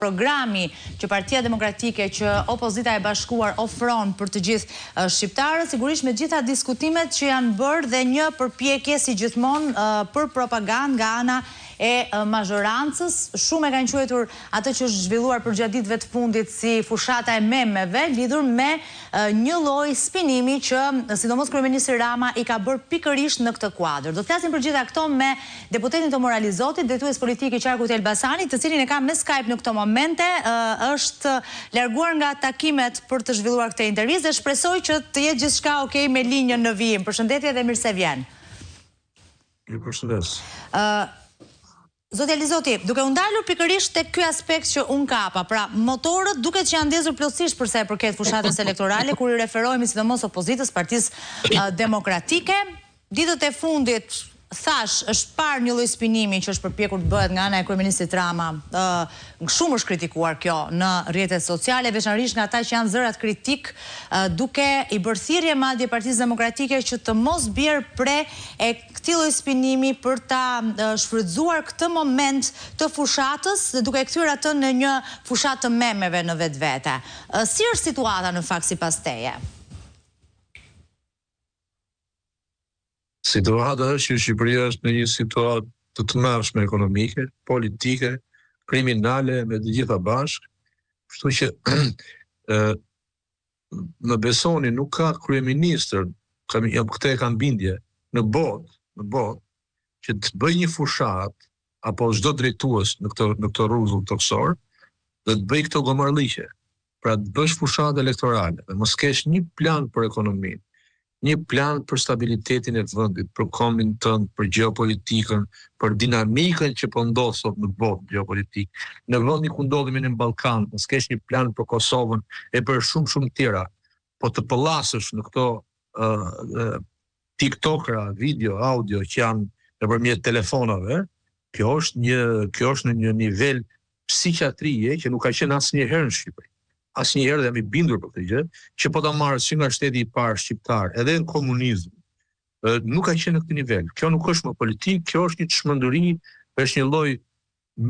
programi që Partia Demokratike që opozita e bashkuar ofron për të gjithë shqiptarët, sigurisht me gjitha diskutimet që janë bërë dhe një përpjekje si gjithmonë për propagandë nga ana e mazhorancës. Shumë e kanë quajtur atë që është zhvilluar për gjatë ditëve të fundit si fushata e memeve, lidhur me një lloj spinimi që sidomos kryeministri Rama i ka bërë pikërisht në këtë kuadër. Do të flasim për gjitha këto me deputetin të Moralizotit, drejtues politik i Qarkut Elbasanit, të cilin e kam me Skype në këto momente, është larguar nga takimet për të zhvilluar këtë intervistë dhe shpresoj që të jetë gjithçka okay me linjën në vijim. Përshëndetje dhe mirë se vjen. Ju përshëndes. Zoti Elizoti, duke u ndalur pikërisht tek ky aspekt që un kapa, pra motorët duket që janë ndezur plotësisht për sa i përket fushatës elektorale, kur i referohemi sidomos opozitës, Partisë Demokratike. Ditët e fundit thash, është parë një lloj spinimi që është përpjekur të bëhet nga ana e kryeministit Rama. Shumë është kritikuar kjo në rrjetet sociale, veçanërisht nga ata që janë zërat kritik, duke i bërë thirrje madje Partisë Demokratike që të mos bjerë pre e këtij lloji spinimi për ta shfrytzuar këtë moment të fushatës, duke kthyer atë në një fushatë të memeve në vetvete. Si është situata në fakt sipas teje? Situata është që Shqipëria është në një situatë të tmerrshme ekonomike, politike, kriminale me të gjitha bashkë, kështu që më besoni nuk ka kryeministër, këtë e kam bindje, në botë, që të bëj një fushat apo çdo drejtues në këtë rregull toksor, dhe të bëj këto gomarliqe. Pra të bësh fushat elektorale, dhe mos kesh një plan për ekonominë, një plan për stabilitetin e vendit, për kombin tënd, për gjeopolitikën, për dinamikën që po ndodh sot në botë gjeopolitik, në vendin ku ndodhemi në Ballkan, mos kesh një plan për Kosovën e për shumë tjera, po të pëllasësh në këto TikTokera, video, audio që janë nëpërmjet telefonave, kjo është në një nivel psikiatrie që nuk ka qenë asnjëherë në Shqipëri. Asnjëherë dhe jam i bindur për këtë gjë, që po ta marrë si nga shteti i parë shqiptar, edhe në komunizëm, nuk ka qenë në këtë nivel. Kjo nuk është më politikë, kjo është një çmenduri, është një lloj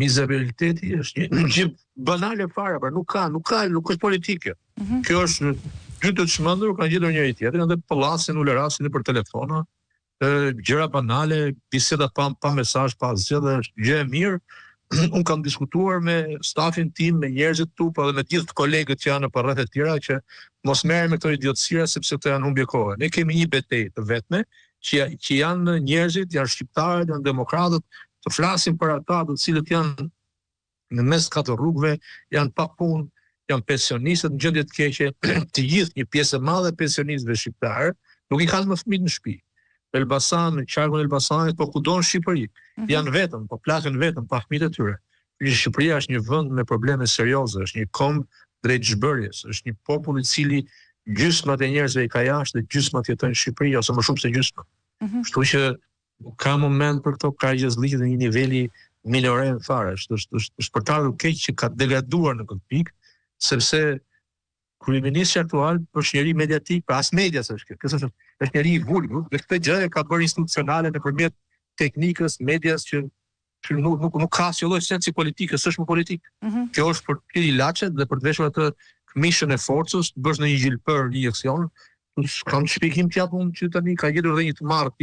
mizerabiliteti, është një gjë banale fare, pra nuk është politikë. Kjo është dy të çmendur kanë gjetur njëri tjetrin, edhe pëllasin, ulërasin nëpër telefona, gjëra banale, biseda pa mesazh, pa asgjë, dhe është gjë e mirë. Unë kam diskutuar me stafin tim, me njerëzit tu, po edhe me gjithë kolegët që janë në rreth e tjera, që mos merren me këto idiotësira sepse këto janë humbje kohe. Ne kemi një betejë të vetme, që janë njerëzit, janë shqiptarët, janë demokratët, të flasin për ata të cilët janë në mes katër rrugëve, janë pa punë, janë pensionistët në gjendje të keqe, të gjithë një pjesë e madhe e pensionistëve shqiptarë nuk i kanë më fëmijë në shtëpi. Elbasan, në qarkun e Elbasanit, po kudo në Shqipëri. Janë vetëm, po plaken vetëm, pa fëmijët e tyre. Shqipëria është një vend me probleme serioze, është një komb drejt zhbërjes, është një popull i cili gjysmat e njerëzve i ka jashtë dhe gjysmat jetojnë në Shqipëri, ose më shumë se gjysmat. Kështu që ka moment për këto kargjezliqe në një niveli minoren fare. Është për ta keq që ka degraduar në këtë pikë, sepse kryeministri aktual është njëri mediatik, pra as medias është kjo. Është njëri i vulgur, dhe këtë gjë e ka bërë institucionale nëpërmjet teknikës, medias që nuk ka asnjë lloj sensi politikës, s'është më politikë. Kjo është për të ilaçet dhe për të veshur atë këmishën e forcës, të bësh në një gjilpër, një injeksion. Kam shpjegim tjetër që tani ka gjetur edhe një të marrë